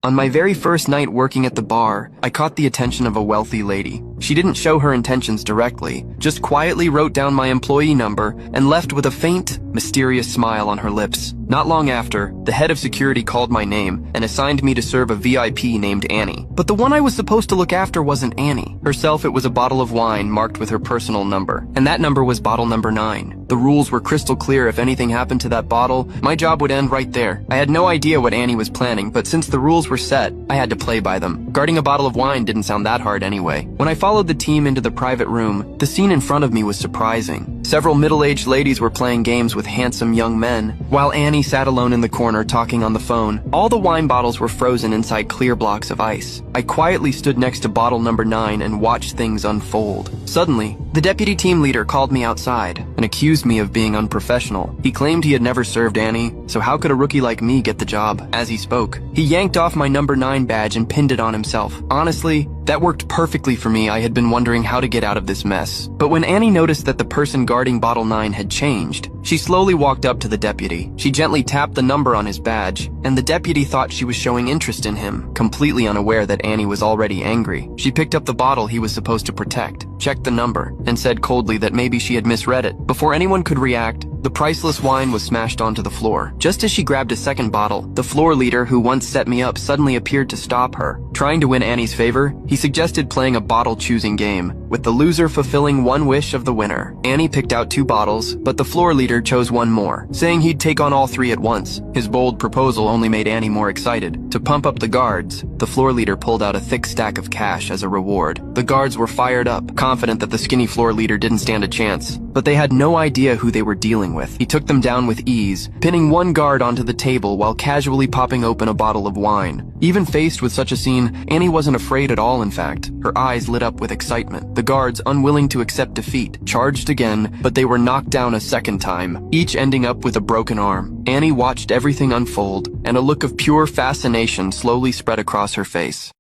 On my very first night working at the bar, I caught the attention of a wealthy lady. She didn't show her intentions directly, just quietly wrote down my employee number and left with a faint, mysterious smile on her lips. Not long after, the head of security called my name and assigned me to serve a VIP named Annie. But the one I was supposed to look after wasn't Annie. Herself, it was a bottle of wine marked with her personal number, and that number was bottle number 9. The rules were crystal clear. If anything happened to that bottle, my job would end right there. I had no idea what Annie was planning, but since the rules were set, I had to play by them. Guarding a bottle of wine didn't sound that hard anyway. When I followed the team into the private room, the scene in front of me was surprising. Several middle-aged ladies were playing games with handsome young men, while Annie sat alone in the corner talking on the phone. All the wine bottles were frozen inside clear blocks of ice. I quietly stood next to bottle number 9 and watched things unfold. Suddenly, the deputy team leader called me outside and accused me of being unprofessional. He claimed he had never served Annie, so how could a rookie like me get the job? As he spoke, he yanked off my number 9 badge and pinned it on himself. Honestly, that worked perfectly for me. I had been wondering how to get out of this mess. But when Annie noticed that the person guarding bottle 9 had changed, she slowly walked up to the deputy. She gently tapped the number on his badge, and the deputy thought she was showing interest in him, completely unaware that Annie was already angry. She picked up the bottle he was supposed to protect, checked the number, and said coldly that maybe she had misread it. Before anyone could react, the priceless wine was smashed onto the floor. Just as she grabbed a second bottle, the floor leader who once set me up suddenly appeared to stop her. Trying to win Annie's favor, he suggested playing a bottle-choosing game, with the loser fulfilling one wish of the winner. Annie picked out 2 bottles, but the floor leader chose one more, saying he'd take on all 3 at once. His bold proposal only made Annie more excited. To pump up the guards, the floor leader pulled out a thick stack of cash as a reward. The guards were fired up, confident that the skinny floor leader didn't stand a chance, but they had no idea who they were dealing with. He took them down with ease, pinning one guard onto the table while casually popping open a bottle of wine. Even faced with such a scene, Annie wasn't afraid at all, in fact. Her eyes lit up with excitement. The guards, unwilling to accept defeat, charged again, but they were knocked down a second time, each ending up with a broken arm. Annie watched everything unfold, and a look of pure fascination slowly spread across her face.